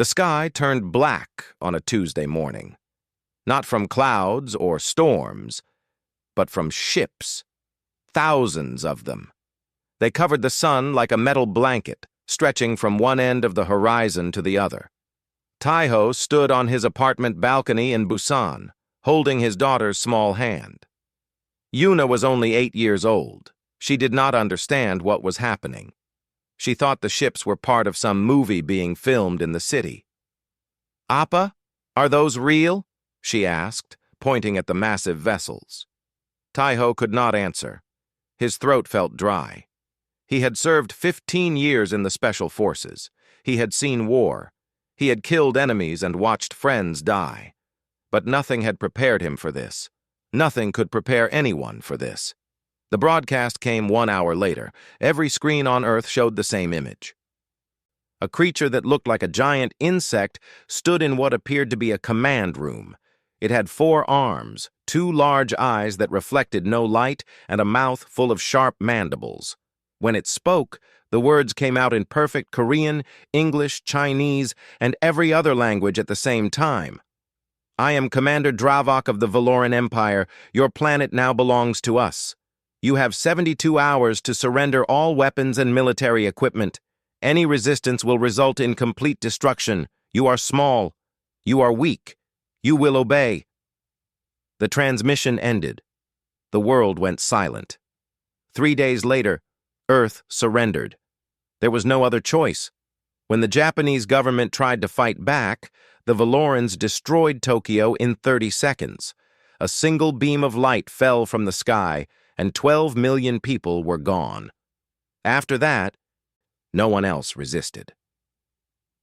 The sky turned black on a Tuesday morning. Not from clouds or storms, but from ships. Thousands of them. They covered the sun like a metal blanket, stretching from one end of the horizon to the other. Taiho stood on his apartment balcony in Busan, holding his daughter's small hand. Yuna was only 8 years old. She did not understand what was happening. She thought the ships were part of some movie being filmed in the city. "Appa, are those real?" she asked, pointing at the massive vessels. Taiho could not answer. His throat felt dry. He had served 15 years in the Special Forces. He had seen war. He had killed enemies and watched friends die. But nothing had prepared him for this. Nothing could prepare anyone for this. The broadcast came 1 hour later. Every screen on Earth showed the same image. A creature that looked like a giant insect stood in what appeared to be a command room. It had 4 arms, 2 large eyes that reflected no light, and a mouth full of sharp mandibles. When it spoke, the words came out in perfect Korean, English, Chinese, and every other language at the same time. "I am Commander Dravok of the Valoran Empire. Your planet now belongs to us. You have 72 hours to surrender all weapons and military equipment. Any resistance will result in complete destruction. You are small. You are weak. You will obey." The transmission ended. The world went silent. 3 days later, Earth surrendered. There was no other choice. When the Japanese government tried to fight back, the Valorans destroyed Tokyo in 30 seconds. A single beam of light fell from the sky, and 12 million people were gone. After that, no one else resisted.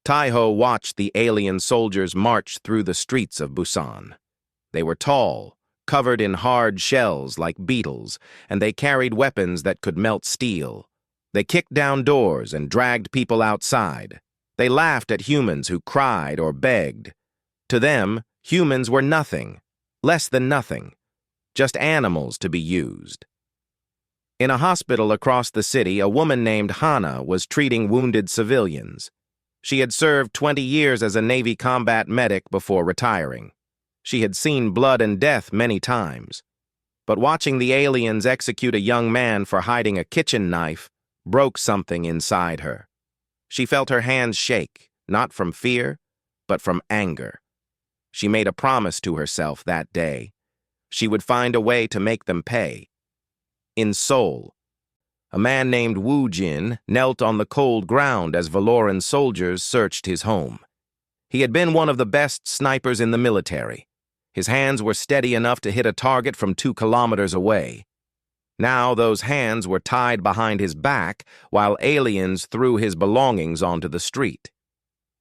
Taiho watched the alien soldiers march through the streets of Busan. They were tall, covered in hard shells like beetles, and they carried weapons that could melt steel. They kicked down doors and dragged people outside. They laughed at humans who cried or begged. To them, humans were nothing, less than nothing, just animals to be used. In a hospital across the city, a woman named Hana was treating wounded civilians. She had served 20 years as a Navy combat medic before retiring. She had seen blood and death many times. But watching the aliens execute a young man for hiding a kitchen knife broke something inside her. She felt her hands shake, not from fear, but from anger. She made a promise to herself that day. She would find a way to make them pay. In Seoul, a man named Woo Jin knelt on the cold ground as Valoran soldiers searched his home. He had been one of the best snipers in the military. His hands were steady enough to hit a target from 2 kilometers away. Now those hands were tied behind his back while aliens threw his belongings onto the street.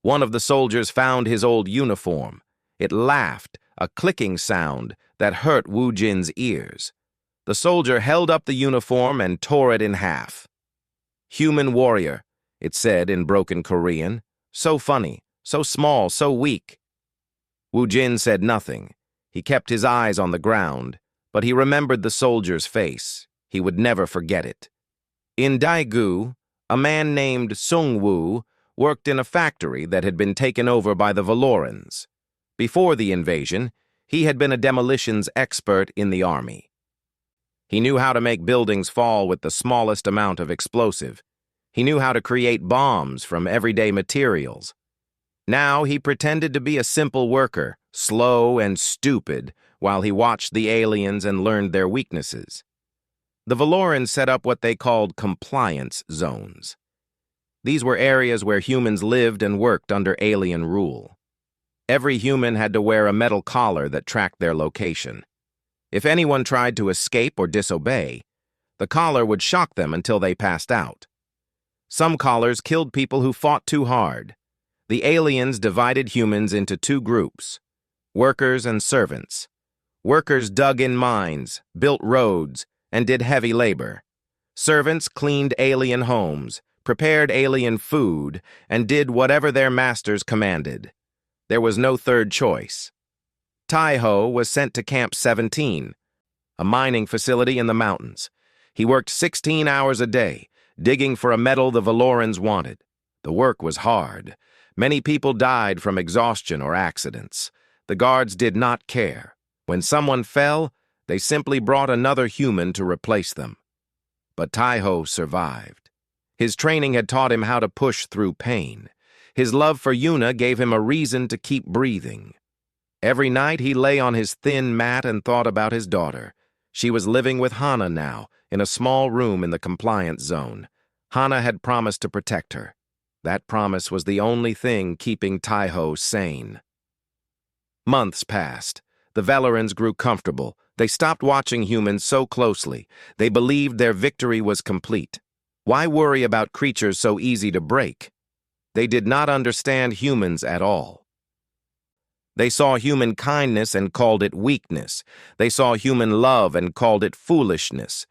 One of the soldiers found his old uniform. It laughed, a clicking sound that hurt Woo Jin's ears. The soldier held up the uniform and tore it in half. "Human warrior," it said in broken Korean. "So funny, so small, so weak." Woo Jin said nothing. He kept his eyes on the ground, but he remembered the soldier's face. He would never forget it. In Daegu, a man named Sung Woo worked in a factory that had been taken over by the Valorans. Before the invasion, he had been a demolitions expert in the army. He knew how to make buildings fall with the smallest amount of explosive. He knew how to create bombs from everyday materials. Now he pretended to be a simple worker, slow and stupid, while he watched the aliens and learned their weaknesses. The Valorans set up what they called compliance zones. These were areas where humans lived and worked under alien rule. Every human had to wear a metal collar that tracked their location. If anyone tried to escape or disobey, the collar would shock them until they passed out. Some collars killed people who fought too hard. The aliens divided humans into 2 groups, workers and servants. Workers dug in mines, built roads, and did heavy labor. Servants cleaned alien homes, prepared alien food, and did whatever their masters commanded. There was no third choice. Taiho was sent to Camp 17, a mining facility in the mountains. He worked 16 hours a day, digging for a metal the Valorans wanted. The work was hard. Many people died from exhaustion or accidents. The guards did not care. When someone fell, they simply brought another human to replace them. But Taiho survived. His training had taught him how to push through pain. His love for Yuna gave him a reason to keep breathing. Every night he lay on his thin mat and thought about his daughter. She was living with Hana now, in a small room in the compliance zone. Hana had promised to protect her. That promise was the only thing keeping Taiho sane. Months passed. The Valorans grew comfortable. They stopped watching humans so closely. They believed their victory was complete. Why worry about creatures so easy to break? They did not understand humans at all. They saw human kindness and called it weakness. They saw human love and called it foolishness.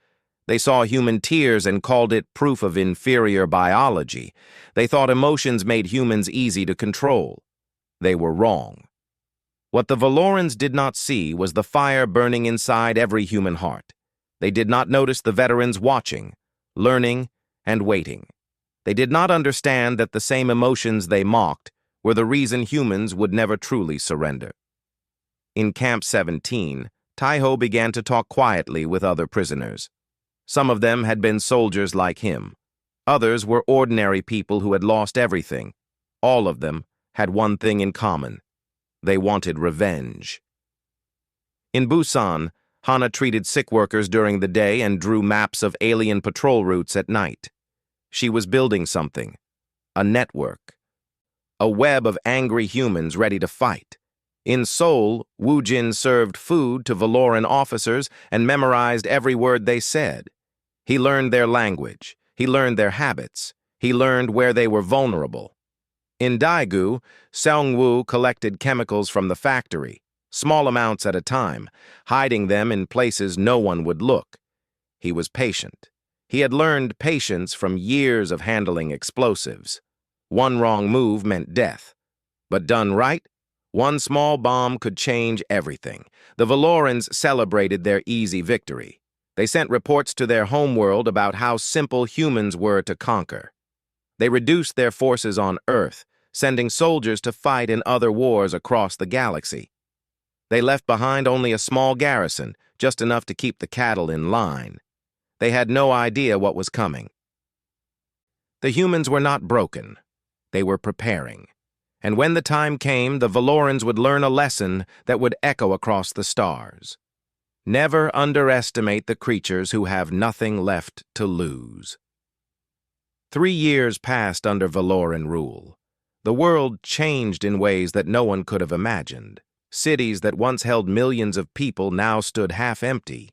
They saw human tears and called it proof of inferior biology. They thought emotions made humans easy to control. They were wrong. What the Valorans did not see was the fire burning inside every human heart. They did not notice the veterans watching, learning, and waiting. They did not understand that the same emotions they mocked were the reason humans would never truly surrender. In Camp 17, Taiho began to talk quietly with other prisoners. Some of them had been soldiers like him. Others were ordinary people who had lost everything. All of them had one thing in common. They wanted revenge. In Busan, Hana treated sick workers during the day and drew maps of alien patrol routes at night. She was building something, a network, a web of angry humans ready to fight. In Seoul, Woo Jin served food to Valoran officers and memorized every word they said. He learned their language. He learned their habits. He learned where they were vulnerable. In Daegu, Seong-woo collected chemicals from the factory, small amounts at a time, hiding them in places no one would look. He was patient. He had learned patience from years of handling explosives. One wrong move meant death. But done right, one small bomb could change everything. The Valorans celebrated their easy victory. They sent reports to their homeworld about how simple humans were to conquer. They reduced their forces on Earth, sending soldiers to fight in other wars across the galaxy. They left behind only a small garrison, just enough to keep the cattle in line. They had no idea what was coming. The humans were not broken. They were preparing. And when the time came, the Valorans would learn a lesson that would echo across the stars. Never underestimate the creatures who have nothing left to lose. 3 years passed under Valoran rule. The world changed in ways that no one could have imagined. Cities that once held millions of people now stood half empty.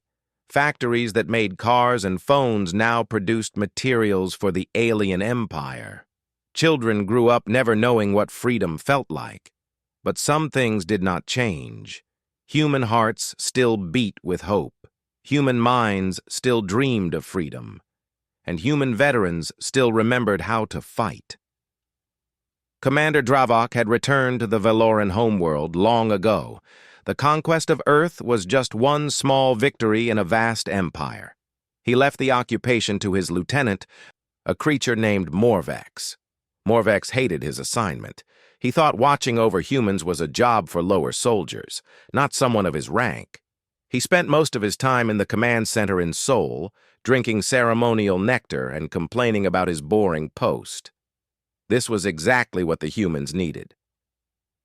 Factories that made cars and phones now produced materials for the alien empire. Children grew up never knowing what freedom felt like. But some things did not change. Human hearts still beat with hope. Human minds still dreamed of freedom. And human veterans still remembered how to fight. Commander Dravok had returned to the Valoran homeworld long ago. The conquest of Earth was just one small victory in a vast empire. He left the occupation to his lieutenant, a creature named Morvex. Morvex hated his assignment. He thought watching over humans was a job for lower soldiers, not someone of his rank. He spent most of his time in the command center in Seoul, drinking ceremonial nectar and complaining about his boring post. This was exactly what the humans needed.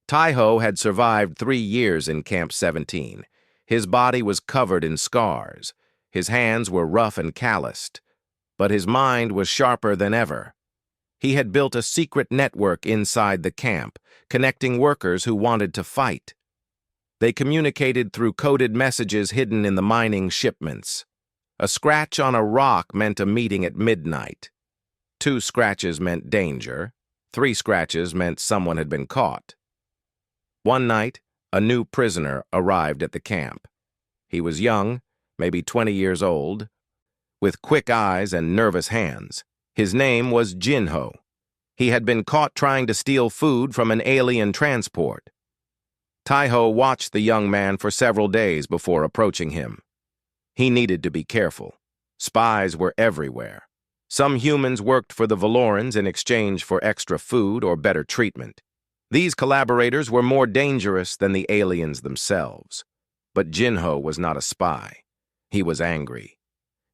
Taiho had survived 3 years in Camp 17. His body was covered in scars. His hands were rough and calloused. But his mind was sharper than ever. He had built a secret network inside the camp, connecting workers who wanted to fight. They communicated through coded messages hidden in the mining shipments. A scratch on a rock meant a meeting at midnight. 2 scratches meant danger. 3 scratches meant someone had been caught. One night, a new prisoner arrived at the camp. He was young, maybe 20 years old, with quick eyes and nervous hands. His name was Jinho. He had been caught trying to steal food from an alien transport. Taiho watched the young man for several days before approaching him. He needed to be careful. Spies were everywhere. Some humans worked for the Valorans in exchange for extra food or better treatment. These collaborators were more dangerous than the aliens themselves. But Jinho was not a spy. He was angry.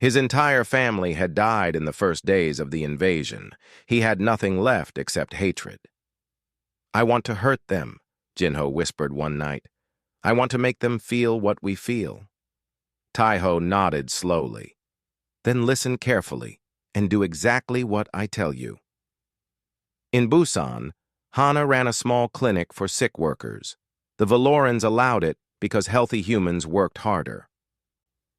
His entire family had died in the first days of the invasion. He had nothing left except hatred. "I want to hurt them," Jinho whispered one night. "I want to make them feel what we feel." Taiho nodded slowly. "Then listen carefully and do exactly what I tell you." In Busan, Hana ran a small clinic for sick workers. The Valorans allowed it because healthy humans worked harder.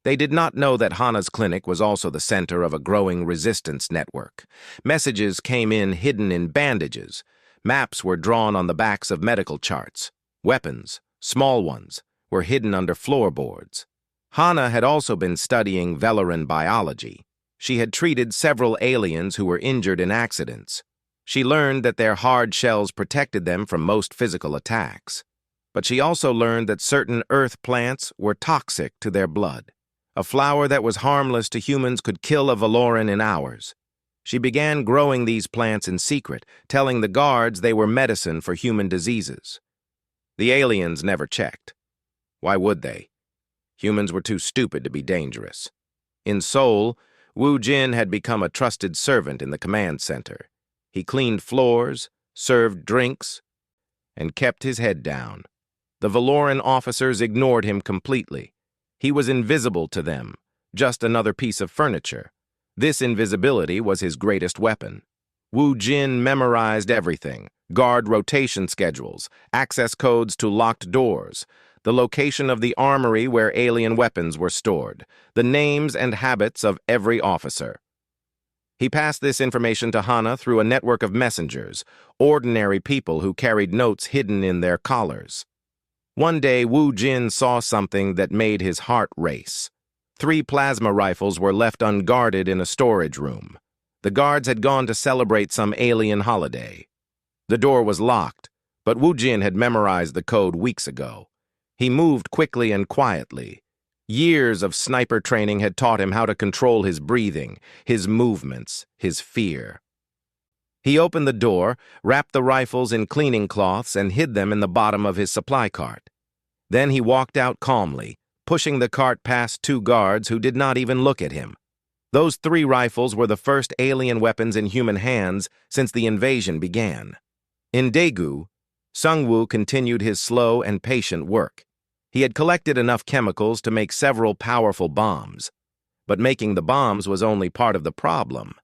They did not know that Hana's clinic was also the center of a growing resistance network. Messages came in hidden in bandages. Maps were drawn on the backs of medical charts. Weapons, small ones, were hidden under floorboards. Hana had also been studying Valoran biology. She had treated several aliens who were injured in accidents. She learned that their hard shells protected them from most physical attacks. But she also learned that certain earth plants were toxic to their blood. A flower that was harmless to humans could kill a Valoran in hours. She began growing these plants in secret, telling the guards they were medicine for human diseases. The aliens never checked. Why would they? Humans were too stupid to be dangerous. In Seoul, Wu Jin had become a trusted servant in the command center. He cleaned floors, served drinks, and kept his head down. The Valoran officers ignored him completely. He was invisible to them, just another piece of furniture. This invisibility was his greatest weapon. Wu Jin memorized everything: guard rotation schedules, access codes to locked doors, the location of the armory where alien weapons were stored, the names and habits of every officer. He passed this information to Hana through a network of messengers, ordinary people who carried notes hidden in their collars. One day, Wu Jin saw something that made his heart race. 3 plasma rifles were left unguarded in a storage room. The guards had gone to celebrate some alien holiday. The door was locked, but Wu Jin had memorized the code weeks ago. He moved quickly and quietly. Years of sniper training had taught him how to control his breathing, his movements, his fear. He opened the door, wrapped the rifles in cleaning cloths, and hid them in the bottom of his supply cart. Then he walked out calmly, pushing the cart past 2 guards who did not even look at him. Those 3 rifles were the first alien weapons in human hands since the invasion began. In Daegu, Sungwoo continued his slow and patient work. He had collected enough chemicals to make several powerful bombs. But making the bombs was only part of the problem.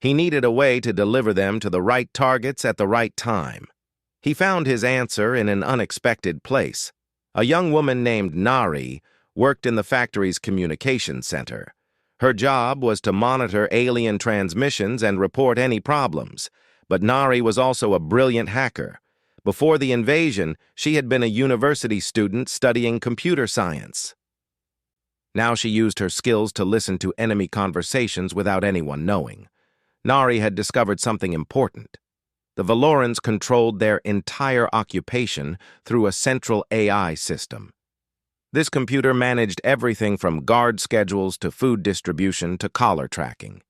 He needed a way to deliver them to the right targets at the right time. He found his answer in an unexpected place. A young woman named Nari worked in the factory's communication center. Her job was to monitor alien transmissions and report any problems. But Nari was also a brilliant hacker. Before the invasion, she had been a university student studying computer science. Now she used her skills to listen to enemy conversations without anyone knowing. Nari had discovered something important. The Valorans controlled their entire occupation through a central AI system. This computer managed everything from guard schedules to food distribution to collar tracking.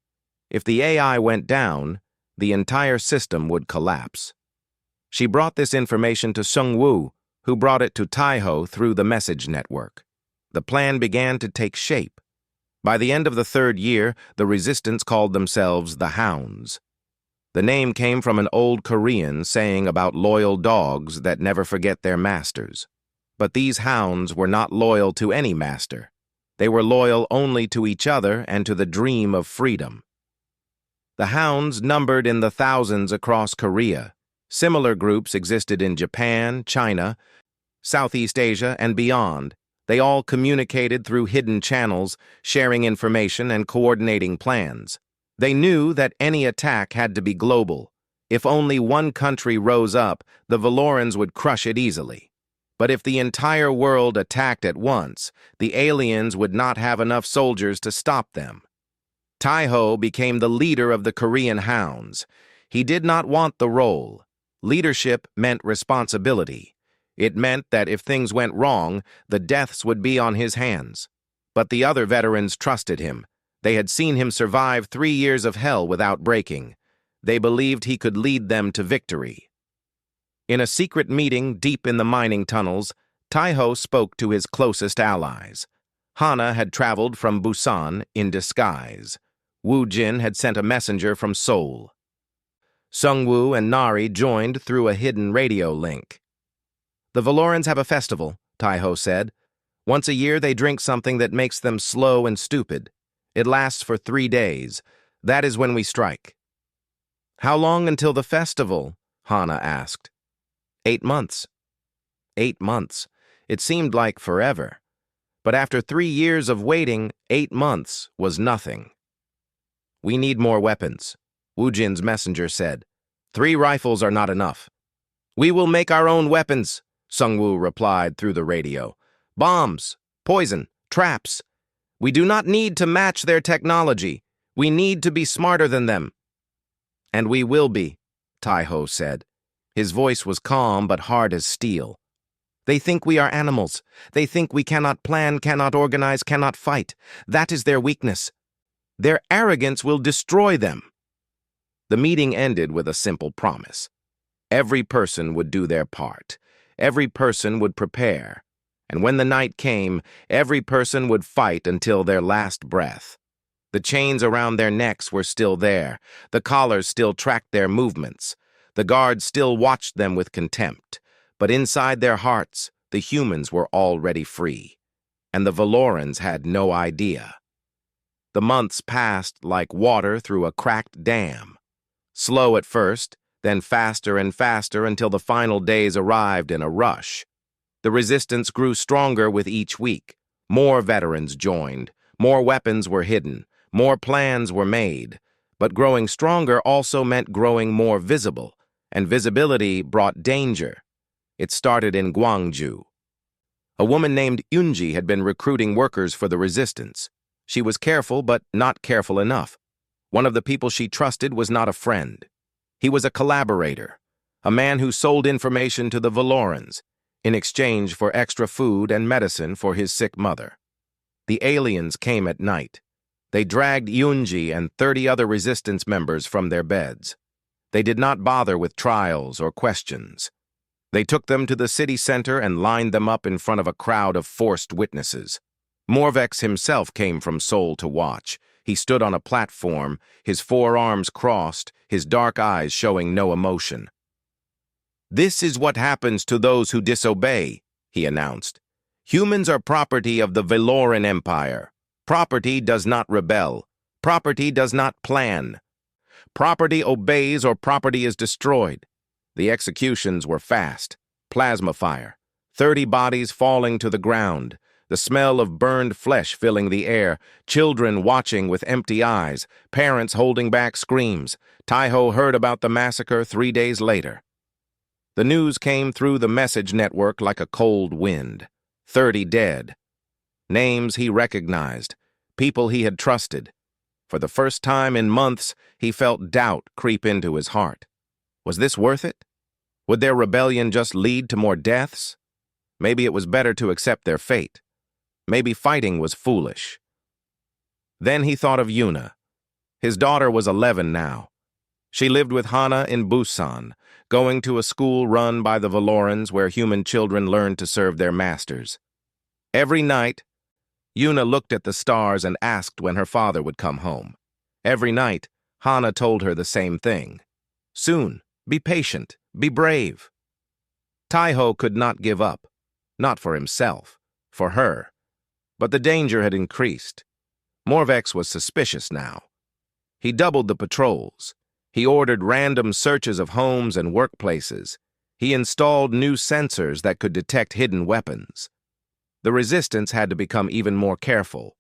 If the AI went down, the entire system would collapse. She brought this information to Sungwoo, who brought it to Taiho through the message network. The plan began to take shape. By the end of the 3rd year, the resistance called themselves the Hounds. The name came from an old Korean saying about loyal dogs that never forget their masters. But these hounds were not loyal to any master. They were loyal only to each other and to the dream of freedom. The hounds numbered in the thousands across Korea. Similar groups existed in Japan, China, Southeast Asia, and beyond. They all communicated through hidden channels, sharing information and coordinating plans. They knew that any attack had to be global. If only one country rose up, the Valorans would crush it easily. But if the entire world attacked at once, the aliens would not have enough soldiers to stop them. Taiho became the leader of the Korean Hounds. He did not want the role. Leadership meant responsibility. It meant that if things went wrong, the deaths would be on his hands. But the other veterans trusted him. They had seen him survive 3 years of hell without breaking. They believed he could lead them to victory. In a secret meeting deep in the mining tunnels, Taiho spoke to his closest allies. Hana had traveled from Busan in disguise. Wu Jin had sent a messenger from Seoul. Sungwoo and Nari joined through a hidden radio link. "The Valorans have a festival," Taiho said. "Once a year they drink something that makes them slow and stupid. It lasts for 3 days. That is when we strike." "How long until the festival?" Hana asked. 8 months. 8 months. It seemed like forever. But after 3 years of waiting, 8 months was nothing. "We need more weapons," Wu Jin's messenger said. 3 rifles are not enough." "We will make our own weapons," Sungwoo replied through the radio. "Bombs, poison, traps. We do not need to match their technology. We need to be smarter than them." "And we will be," Taiho said. His voice was calm but hard as steel. "They think we are animals. They think we cannot plan, cannot organize, cannot fight. That is their weakness. Their arrogance will destroy them." The meeting ended with a simple promise. Every person would do their part. Every person would prepare. And when the night came, every person would fight until their last breath. The chains around their necks were still there. The collars still tracked their movements. The guards still watched them with contempt. But inside their hearts, the humans were already free. And the Valorans had no idea. The months passed like water through a cracked dam. Slow at first, then faster and faster until the final days arrived in a rush. The resistance grew stronger with each week. More veterans joined. More weapons were hidden. More plans were made. But growing stronger also meant growing more visible, and visibility brought danger. It started in Gwangju. A woman named Yunji had been recruiting workers for the resistance. She was careful, but not careful enough. One of the people she trusted was not a friend. He was a collaborator, a man who sold information to the Valorans in exchange for extra food and medicine for his sick mother. The aliens came at night. They dragged Yunji and 30 other resistance members from their beds. They did not bother with trials or questions. They took them to the city center and lined them up in front of a crowd of forced witnesses. Morvex himself came from Seoul to watch. He stood on a platform, his forearms crossed, his dark eyes showing no emotion. "This is what happens to those who disobey," he announced. "Humans are property of the Valoran Empire. Property does not rebel. Property does not plan. Property obeys or property is destroyed." The executions were fast. Plasma fire. 30 bodies falling to the ground. The smell of burned flesh filling the air, children watching with empty eyes, parents holding back screams. Taiho heard about the massacre 3 days later. The news came through the message network like a cold wind. 30 dead. Names he recognized, people he had trusted. For the first time in months, he felt doubt creep into his heart. Was this worth it? Would their rebellion just lead to more deaths? Maybe it was better to accept their fate. Maybe fighting was foolish. Then he thought of Yuna. His daughter was 11 now. She lived with Hana in Busan, going to a school run by the Valorans where human children learned to serve their masters. Every night, Yuna looked at the stars and asked when her father would come home. Every night, Hana told her the same thing. Soon, be patient, be brave. Taiho could not give up, not for himself, for her. But the danger had increased. Morvex was suspicious now. He doubled the patrols. He ordered random searches of homes and workplaces. He installed new sensors that could detect hidden weapons. The resistance had to become even more careful.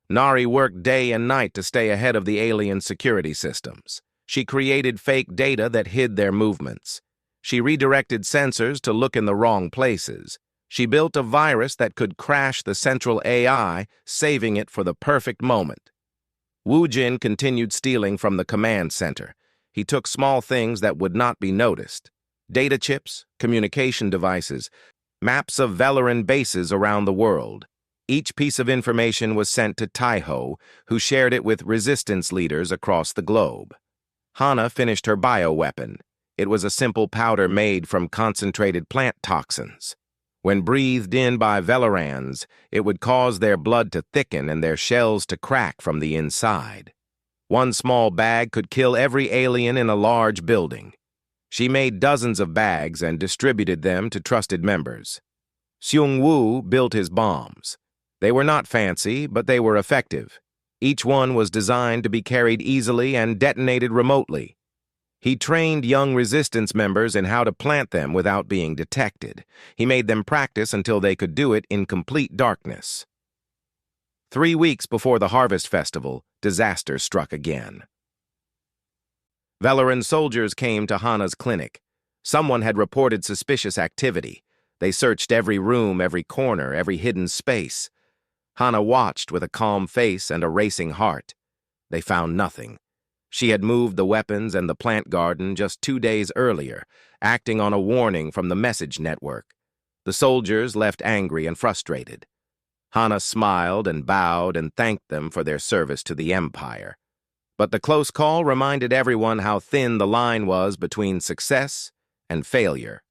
Nari worked day and night to stay ahead of the alien security systems. She created fake data that hid their movements. She redirected sensors to look in the wrong places. She built a virus that could crash the central AI, saving it for the perfect moment. Wu Jin continued stealing from the command center. He took small things that would not be noticed. Data chips, communication devices, maps of Valoran bases around the world. Each piece of information was sent to Taiho, who shared it with resistance leaders across the globe. Hana finished her bioweapon. It was a simple powder made from concentrated plant toxins. When breathed in by Velorans, it would cause their blood to thicken and their shells to crack from the inside. One small bag could kill every alien in a large building. She made dozens of bags and distributed them to trusted members. Seung-woo built his bombs. They were not fancy, but they were effective. Each one was designed to be carried easily and detonated remotely. He trained young resistance members in how to plant them without being detected. He made them practice until they could do it in complete darkness. 3 weeks before the Harvest Festival, disaster struck again. Veloran soldiers came to Hana's clinic. Someone had reported suspicious activity. They searched every room, every corner, every hidden space. Hana watched with a calm face and a racing heart. They found nothing. She had moved the weapons and the plant garden just 2 days earlier, acting on a warning from the message network. The soldiers left angry and frustrated. Hana smiled and bowed and thanked them for their service to the Empire. But the close call reminded everyone how thin the line was between success and failure.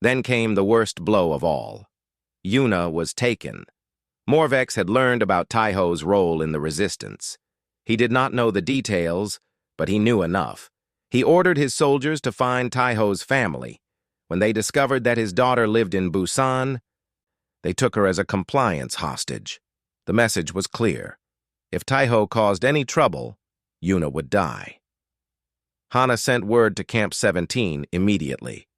Then came the worst blow of all. Yuna was taken. Morvex had learned about Taiho's role in the resistance. He did not know the details, but he knew enough. He ordered his soldiers to find Taiho's family. When they discovered that his daughter lived in Busan, they took her as a compliance hostage. The message was clear. If Taiho caused any trouble, Yuna would die. Hana sent word to Camp 17 immediately.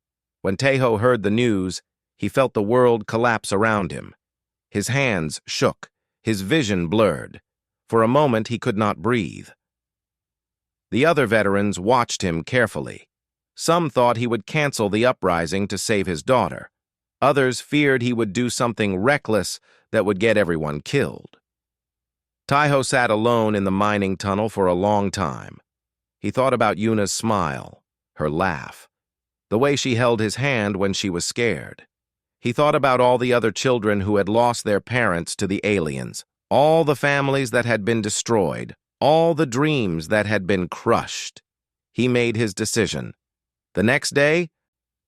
When Taiho heard the news, he felt the world collapse around him. His hands shook, his vision blurred. For a moment, he could not breathe. The other veterans watched him carefully. Some thought he would cancel the uprising to save his daughter. Others feared he would do something reckless that would get everyone killed. Taiho sat alone in the mining tunnel for a long time. He thought about Yuna's smile, her laugh, the way she held his hand when she was scared. He thought about all the other children who had lost their parents to the aliens, all the families that had been destroyed, all the dreams that had been crushed. He made his decision. The next day,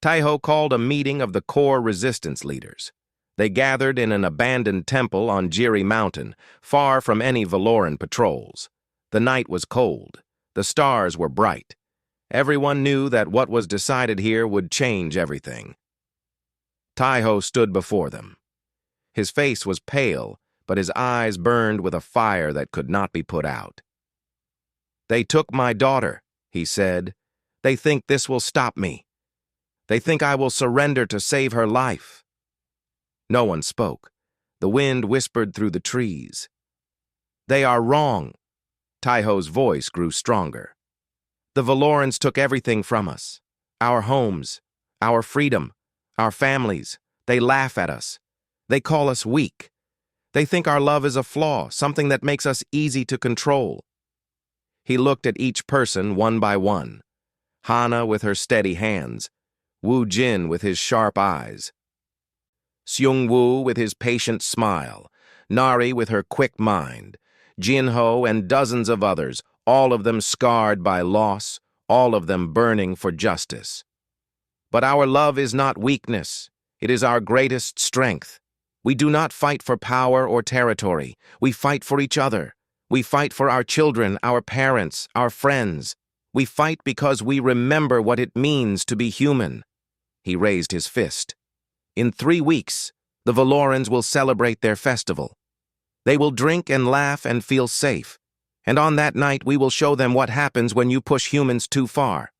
Taiho called a meeting of the core resistance leaders. They gathered in an abandoned temple on Jiri Mountain, far from any Veloran patrols. The night was cold. The stars were bright. Everyone knew that what was decided here would change everything. Taiho stood before them. His face was pale, but his eyes burned with a fire that could not be put out. "They took my daughter," he said. "They think this will stop me. They think I will surrender to save her life." No one spoke. The wind whispered through the trees. "They are wrong." Taiho's voice grew stronger. "The Velorans took everything from us. Our homes, our freedom, our families. They laugh at us. They call us weak. They think our love is a flaw, something that makes us easy to control." He looked at each person one by one. Hana with her steady hands, Wu Jin with his sharp eyes, Seung-woo with his patient smile, Nari with her quick mind, Jin-ho and dozens of others, all of them scarred by loss, all of them burning for justice. "But our love is not weakness. It is our greatest strength. We do not fight for power or territory. We fight for each other. We fight for our children, our parents, our friends. We fight because we remember what it means to be human." He raised his fist. "In 3 weeks, the Velorans will celebrate their festival. They will drink and laugh and feel safe. And on that night, we will show them what happens when you push humans too far."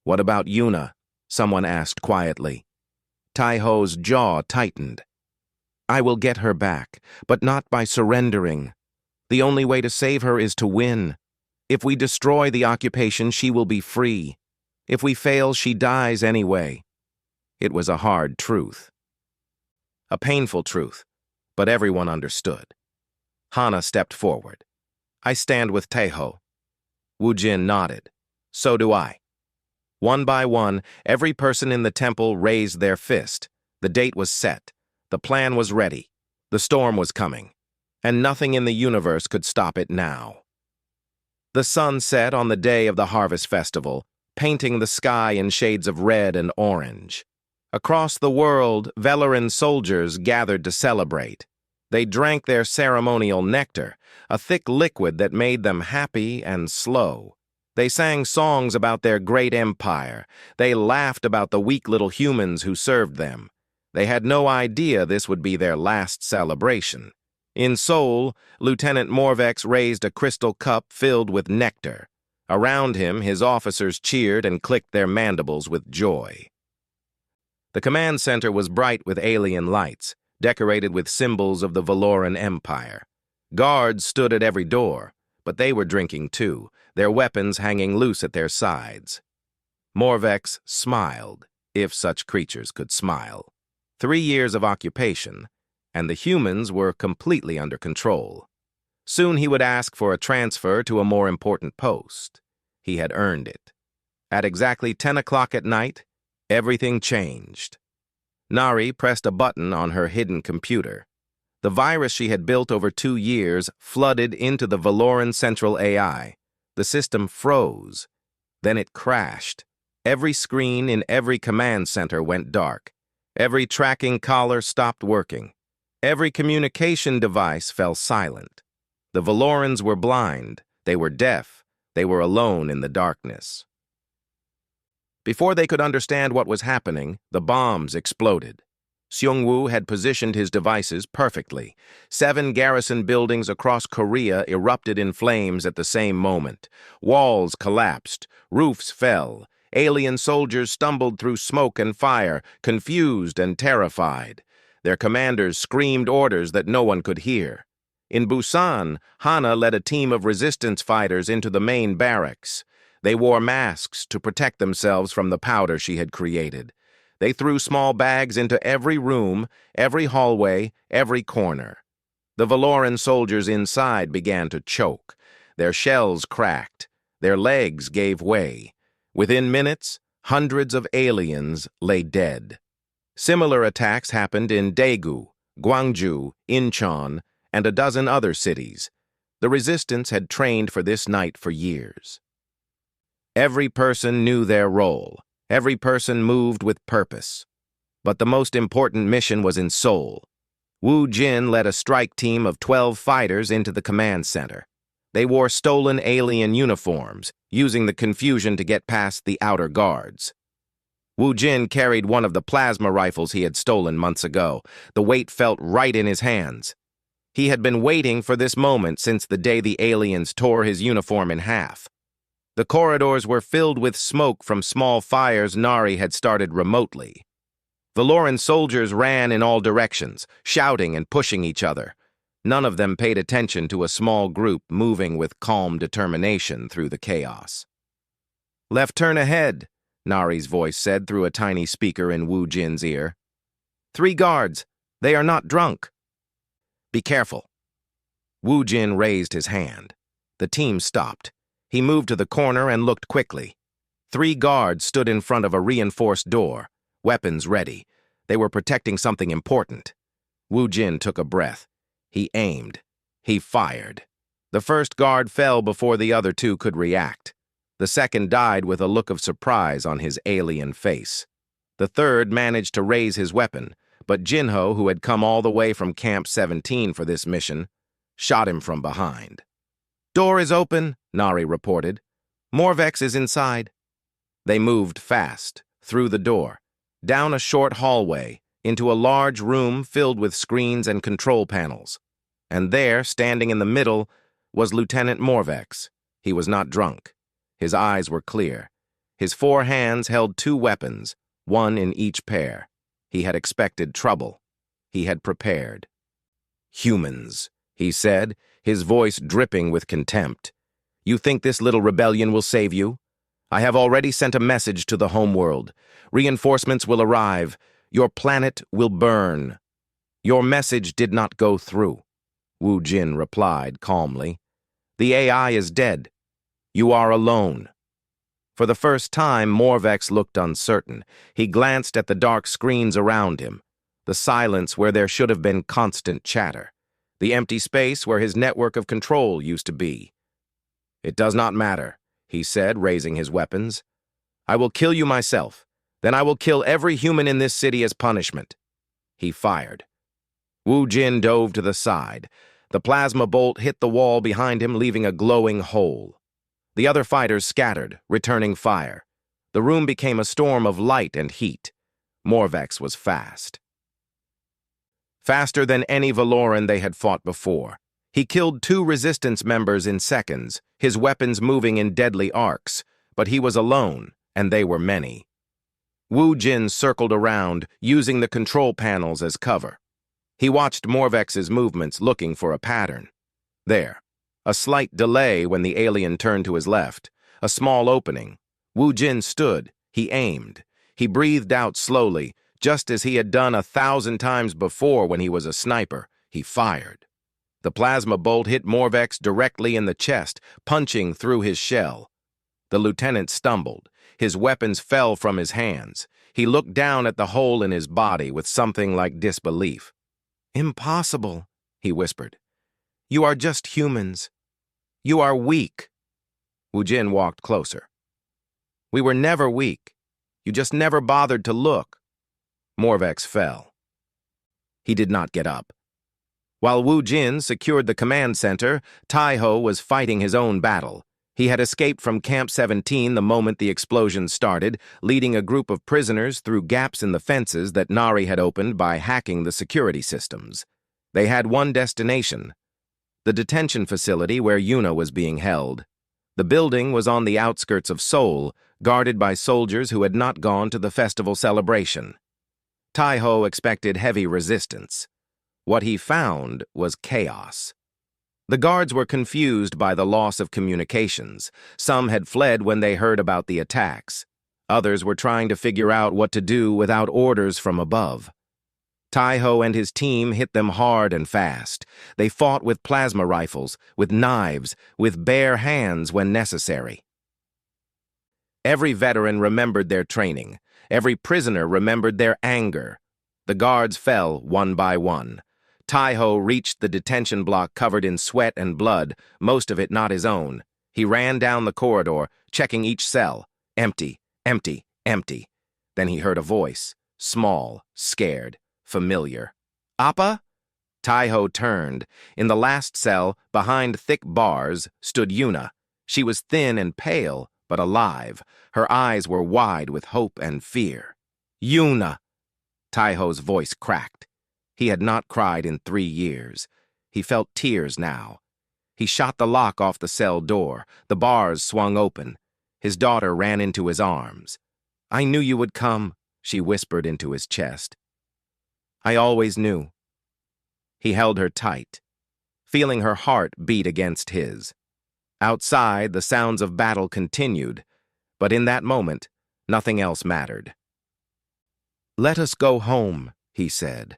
"What about Yuna?" someone asked quietly. Taiho's jaw tightened. "I will get her back, but not by surrendering. The only way to save her is to win. If we destroy the occupation, she will be free. If we fail, she dies anyway." It was a hard truth. A painful truth, but everyone understood. Hana stepped forward. "I stand with Taiho." Wu Jin nodded. "So do I." One by one, every person in the temple raised their fist. The date was set. The plan was ready. The storm was coming, and nothing in the universe could stop it now. The sun set on the day of the Harvest Festival, painting the sky in shades of red and orange. Across the world, Velaran soldiers gathered to celebrate. They drank their ceremonial nectar, a thick liquid that made them happy and slow. They sang songs about their great empire. They laughed about the weak little humans who served them. They had no idea this would be their last celebration. In Seoul, Lieutenant Morvex raised a crystal cup filled with nectar. Around him, his officers cheered and clicked their mandibles with joy. The command center was bright with alien lights, decorated with symbols of the Valoran Empire. Guards stood at every door, but they were drinking too, their weapons hanging loose at their sides. Morvex smiled, if such creatures could smile. 3 years of occupation, and the humans were completely under control. Soon he would ask for a transfer to a more important post. He had earned it. At exactly 10 o'clock at night, everything changed. Nari pressed a button on her hidden computer. The virus she had built over 2 years flooded into the Valoran Central AI. The system froze. Then it crashed. Every screen in every command center went dark. Every tracking collar stopped working. Every communication device fell silent. The Valorans were blind. They were deaf. They were alone in the darkness. Before they could understand what was happening, the bombs exploded. Seungwoo had positioned his devices perfectly. 7 garrison buildings across Korea erupted in flames at the same moment. Walls collapsed. Roofs fell. Alien soldiers stumbled through smoke and fire, confused and terrified. Their commanders screamed orders that no one could hear. In Busan, Hana led a team of resistance fighters into the main barracks. They wore masks to protect themselves from the powder she had created. They threw small bags into every room, every hallway, every corner. The Valoran soldiers inside began to choke. Their shells cracked. Their legs gave way. Within minutes, hundreds of aliens lay dead. Similar attacks happened in Daegu, Gwangju, Incheon, and a dozen other cities. The resistance had trained for this night for years. Every person knew their role. Every person moved with purpose. But the most important mission was in Seoul. Woo Jin led a strike team of 12 fighters into the command center. They wore stolen alien uniforms, using the confusion to get past the outer guards. Woo Jin carried one of the plasma rifles he had stolen months ago. The weight felt right in his hands. He had been waiting for this moment since the day the aliens tore his uniform in half. The corridors were filled with smoke from small fires Nari had started remotely. Valoran soldiers ran in all directions, shouting and pushing each other. None of them paid attention to a small group moving with calm determination through the chaos. "Left turn ahead," Nari's voice said through a tiny speaker in Woo Jin's ear. "3 guards. They are not drunk." "Be careful." Woo Jin raised his hand. The team stopped. He moved to the corner and looked quickly. 3 guards stood in front of a reinforced door, weapons ready. They were protecting something important. Woo Jin took a breath. He aimed. He fired. The first guard fell before the other 2 could react. The second died with a look of surprise on his alien face. The third managed to raise his weapon, but Jinho, who had come all the way from Camp 17 for this mission, shot him from behind. "Door is open," Nari reported. "Morvex is inside." They moved fast, through the door, down a short hallway, into a large room filled with screens and control panels. And there, standing in the middle, was Lieutenant Morvex. He was not drunk. His eyes were clear. His 4 hands held 2 weapons, 1 in each pair. He had expected trouble. He had prepared. "Humans," he said, his voice dripping with contempt. "You think this little rebellion will save you? I have already sent a message to the homeworld. Reinforcements will arrive. Your planet will burn." "Your message did not go through," Woo Jin replied calmly. "The AI is dead. You are alone." For the first time, Morvex looked uncertain. He glanced at the dark screens around him. the silence where there should have been constant chatter, the empty space where his network of control used to be. "It does not matter," he said, raising his weapons. "I will kill you myself. Then I will kill every human in this city as punishment." He fired. Wu Jin dove to the side. The plasma bolt hit the wall behind him, leaving a glowing hole. The other fighters scattered, returning fire. The room became a storm of light and heat. Morvex was fast. Faster than any Valoran they had fought before. He killed 2 resistance members in seconds, his weapons moving in deadly arcs, but he was alone, and they were many. Wu Jin circled around, using the control panels as cover. He watched Morvex's movements, looking for a pattern. There, a slight delay when the alien turned to his left, a small opening. Wu Jin stood, he aimed. He breathed out slowly, just as he had done 1,000 times before when he was a sniper. He fired. The plasma bolt hit Morvex directly in the chest, punching through his shell. The lieutenant stumbled. His weapons fell from his hands. He looked down at the hole in his body with something like disbelief. "Impossible," he whispered. "You are just humans. You are weak." Wu Jin walked closer. "We were never weak. You just never bothered to look." Morvex fell. He did not get up. While Wu Jin secured the command center, Taiho was fighting his own battle. He had escaped from Camp 17 the moment the explosion started, leading a group of prisoners through gaps in the fences that Nari had opened by hacking the security systems. They had one destination: the detention facility where Yuna was being held. The building was on the outskirts of Seoul, guarded by soldiers who had not gone to the festival celebration. Taiho expected heavy resistance. What he found was chaos. The guards were confused by the loss of communications. Some had fled when they heard about the attacks. Others were trying to figure out what to do without orders from above. Taiho and his team hit them hard and fast. They fought with plasma rifles, with knives, with bare hands when necessary. Every veteran remembered their training. Every prisoner remembered their anger. The guards fell one by one. Taiho reached the detention block covered in sweat and blood, most of it not his own. He ran down the corridor, checking each cell. Empty, empty, empty. Then he heard a voice, small, scared, familiar. "Appa?" Taiho turned. In the last cell, behind thick bars, stood Yuna. She was thin and pale, but alive. Her eyes were wide with hope and fear. "Yuna!" Taiho's voice cracked. He had not cried in 3 years. He felt tears now. He shot the lock off the cell door. The bars swung open. His daughter ran into his arms. "I knew you would come," she whispered into his chest. "I always knew." He held her tight, feeling her heart beat against his. Outside, the sounds of battle continued, but in that moment, nothing else mattered. "Let us go home," he said.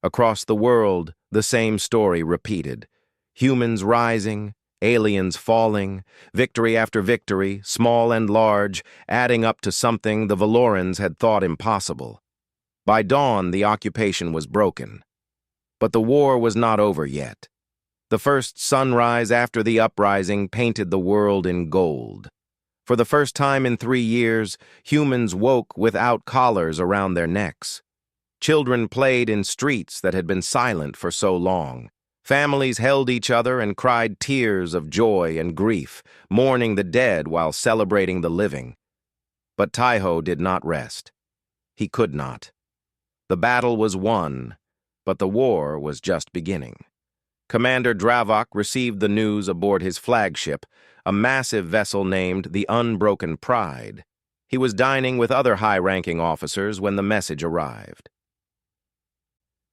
Across the world, the same story repeated. Humans rising, aliens falling, victory after victory, small and large, adding up to something the Valorans had thought impossible. By dawn, the occupation was broken. But the war was not over yet. The first sunrise after the uprising painted the world in gold. For the first time in 3 years, humans woke without collars around their necks. Children played in streets that had been silent for so long. Families held each other and cried tears of joy and grief, mourning the dead while celebrating the living. But Taiho did not rest. He could not. The battle was won, but the war was just beginning. Commander Dravok received the news aboard his flagship, a massive vessel named the Unbroken Pride. He was dining with other high-ranking officers when the message arrived.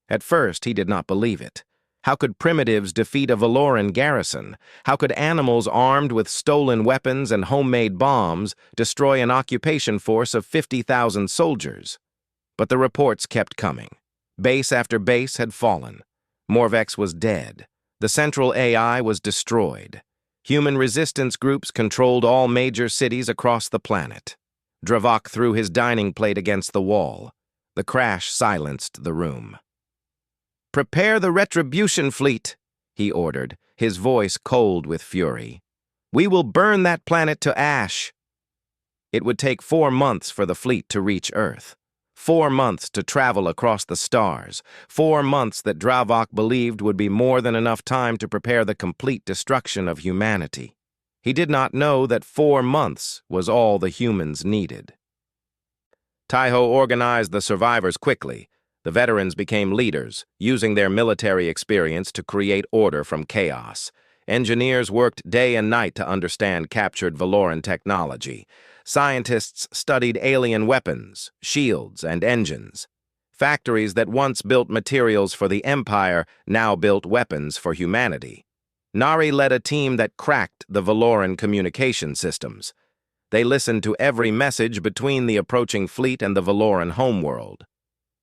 At first, he did not believe it. How could primitives defeat a Valoran garrison? How could animals armed with stolen weapons and homemade bombs destroy an occupation force of 50,000 soldiers? But the reports kept coming. Base after base had fallen. Morvex was dead. The central AI was destroyed. Human resistance groups controlled all major cities across the planet. Dravok threw his dining plate against the wall. The crash silenced the room. "Prepare the retribution fleet," he ordered, his voice cold with fury. "We will burn that planet to ash." It would take 4 months for the fleet to reach Earth. 4 months to travel across the stars. 4 months that Dravok believed would be more than enough time to prepare the complete destruction of humanity. He did not know that 4 months was all the humans needed. Taiho organized the survivors quickly. The veterans became leaders, using their military experience to create order from chaos. Engineers worked day and night to understand captured Valoran technology. Scientists studied alien weapons, shields, and engines. Factories that once built materials for the Empire now built weapons for humanity. Nari led a team that cracked the Valoran communication systems. They listened to every message between the approaching fleet and the Valoran homeworld.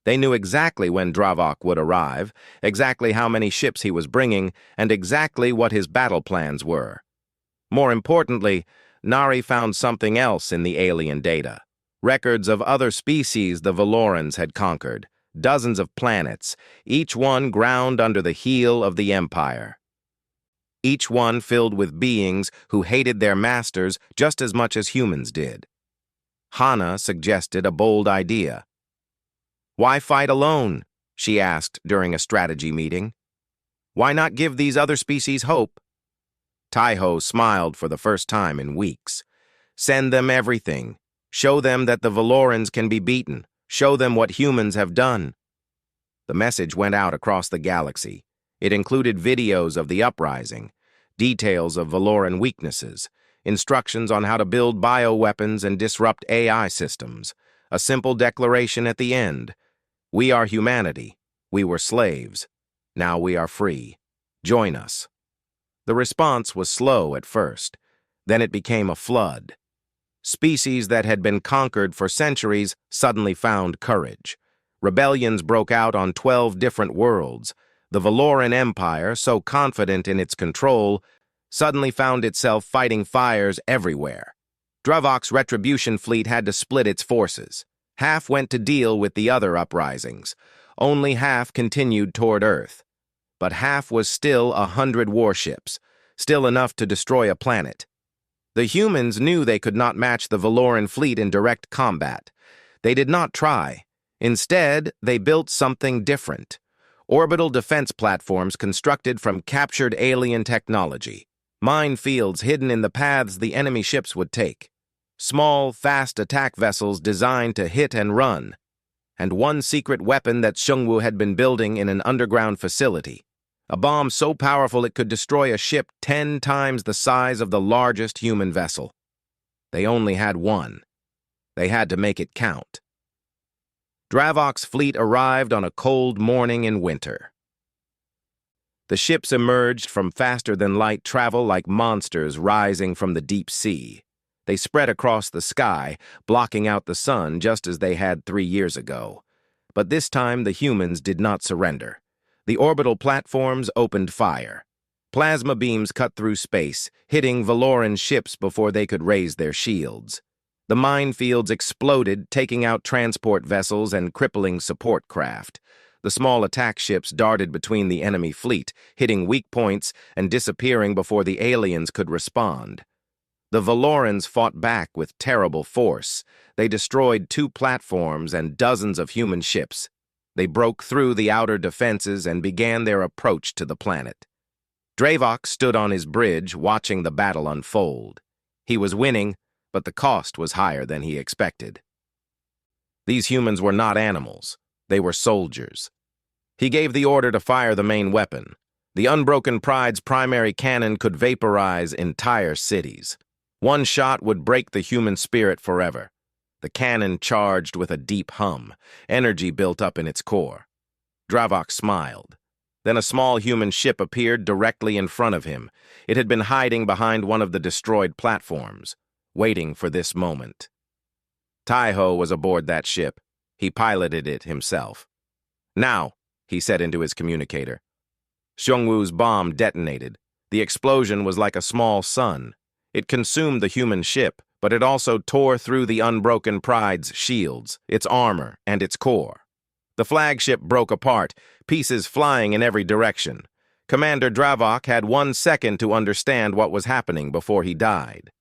They knew exactly when Dravok would arrive, exactly how many ships he was bringing, and exactly what his battle plans were. More importantly, Nari found something else in the alien data. Records of other species the Valorans had conquered, dozens of planets, each one ground under the heel of the Empire. Each one filled with beings who hated their masters just as much as humans did. Hana suggested a bold idea. "Why fight alone?" she asked during a strategy meeting. "Why not give these other species hope?" Taiho smiled for the first time in weeks. "Send them everything. Show them that the Valorans can be beaten. Show them what humans have done." The message went out across the galaxy. It included videos of the uprising, details of Valoran weaknesses, instructions on how to build bioweapons and disrupt AI systems, a simple declaration at the end. "We are humanity. We were slaves. Now we are free. Join us." The response was slow at first. Then it became a flood. Species that had been conquered for centuries suddenly found courage. Rebellions broke out on 12 different worlds. The Valoran Empire, so confident in its control, suddenly found itself fighting fires everywhere. Dravok's retribution fleet had to split its forces. Half went to deal with the other uprisings. Only half continued toward Earth. But half was still 100 warships, still enough to destroy a planet. The humans knew they could not match the Valoran fleet in direct combat. They did not try. Instead, they built something different. Orbital defense platforms constructed from captured alien technology. Minefields hidden in the paths the enemy ships would take. Small, fast attack vessels designed to hit and run. And one secret weapon that Xiongwu had been building in an underground facility. A bomb so powerful it could destroy a ship 10 times the size of the largest human vessel. They only had one. They had to make it count. Dravok's fleet arrived on a cold morning in winter. The ships emerged from faster-than-light travel like monsters rising from the deep sea. They spread across the sky, blocking out the sun just as they had 3 years ago. But this time the humans did not surrender. The orbital platforms opened fire. Plasma beams cut through space, hitting Valoran ships before they could raise their shields. The minefields exploded, taking out transport vessels and crippling support craft. The small attack ships darted between the enemy fleet, hitting weak points and disappearing before the aliens could respond. The Valorans fought back with terrible force. They destroyed 2 platforms and dozens of human ships. They broke through the outer defenses and began their approach to the planet. Dravok stood on his bridge, watching the battle unfold. He was winning, but the cost was higher than he expected. These humans were not animals. They were soldiers. He gave the order to fire the main weapon. The Unbroken Pride's primary cannon could vaporize entire cities. One shot would break the human spirit forever. The cannon charged with a deep hum, energy built up in its core. Dravok smiled. Then a small human ship appeared directly in front of him. It had been hiding behind one of the destroyed platforms, waiting for this moment. Taiho was aboard that ship. He piloted it himself. "Now," he said into his communicator. Xiongwu's bomb detonated. The explosion was like a small sun. It consumed the human ship, but it also tore through the Unbroken Pride's shields, its armor, and its core. The flagship broke apart, pieces flying in every direction. Commander Dravok had 1 second to understand what was happening before he died.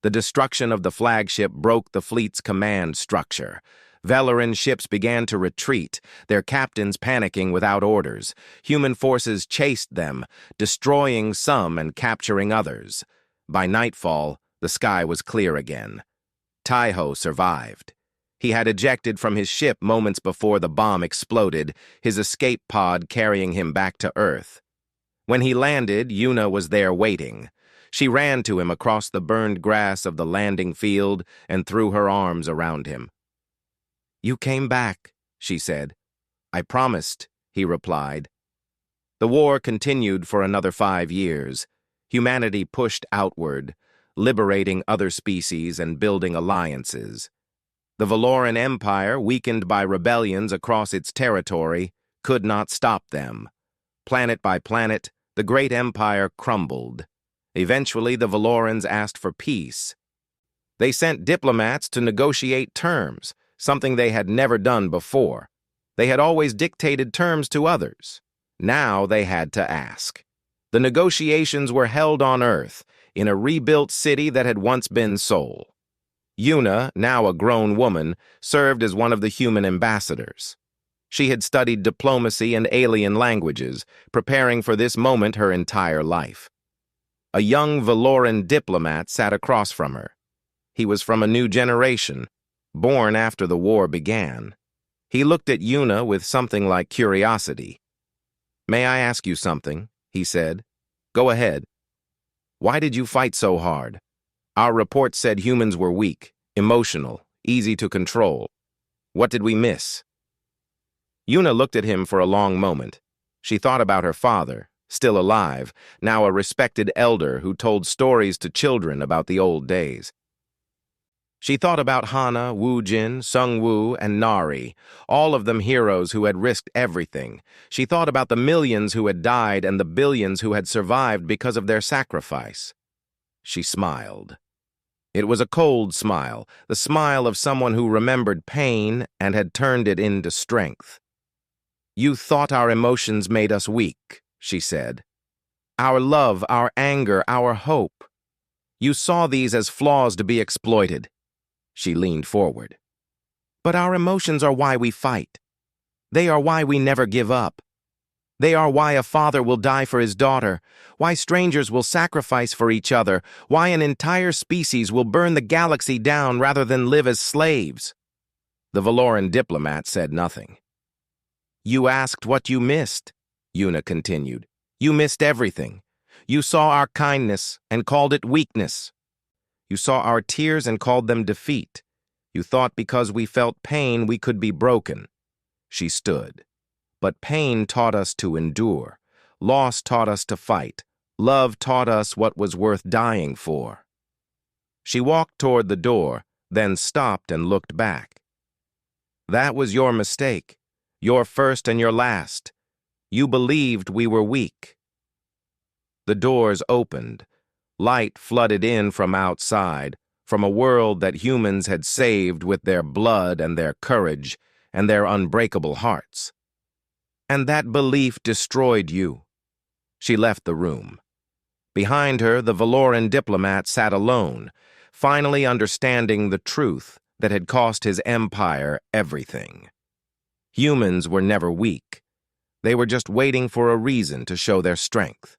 The destruction of the flagship broke the fleet's command structure. Valoran ships began to retreat, their captains panicking without orders. Human forces chased them, destroying some and capturing others. By nightfall, the sky was clear again. Taiho survived. He had ejected from his ship moments before the bomb exploded, his escape pod carrying him back to Earth. When he landed, Yuna was there waiting. She ran to him across the burned grass of the landing field and threw her arms around him. "You came back," she said. "I promised," he replied. The war continued for another 5 years. Humanity pushed outward, liberating other species and building alliances. The Valoran Empire, weakened by rebellions across its territory, could not stop them. Planet by planet, the great empire crumbled. Eventually, the Valorans asked for peace. They sent diplomats to negotiate terms, something they had never done before. They had always dictated terms to others. Now they had to ask. The negotiations were held on Earth, in a rebuilt city that had once been Sol. Yuna, now a grown woman, served as one of the human ambassadors. She had studied diplomacy and alien languages, preparing for this moment her entire life. A young Valoran diplomat sat across from her. He was from a new generation, born after the war began. He looked at Yuna with something like curiosity. "May I ask you something?" he said. "Go ahead. Why did you fight so hard? Our report said humans were weak, emotional, easy to control. What did we miss?" Yuna looked at him for a long moment. She thought about her father, still alive, now a respected elder who told stories to children about the old days. She thought about Hana, Woo-Jin, Sung-Woo, and Nari, all of them heroes who had risked everything. She thought about the millions who had died and the billions who had survived because of their sacrifice. She smiled. It was a cold smile, the smile of someone who remembered pain and had turned it into strength. "You thought our emotions made us weak," she said. "Our love, our anger, our hope. You saw these as flaws to be exploited." She leaned forward. "But our emotions are why we fight. They are why we never give up. They are why a father will die for his daughter, why strangers will sacrifice for each other, why an entire species will burn the galaxy down rather than live as slaves." The Valoran diplomat said nothing. "You asked what you missed," Yuna continued. "You missed everything. You saw our kindness and called it weakness. You saw our tears and called them defeat. You thought because we felt pain we could be broken." She stood. "But pain taught us to endure. Loss taught us to fight. Love taught us what was worth dying for." She walked toward the door, then stopped and looked back. "That was your mistake. Your first and your last. You believed we were weak." The doors opened. Light flooded in from outside, from a world that humans had saved with their blood and their courage and their unbreakable hearts. "And that belief destroyed you." She left the room. Behind her, the Valoran diplomat sat alone, finally understanding the truth that had cost his empire everything. Humans were never weak. They were just waiting for a reason to show their strength.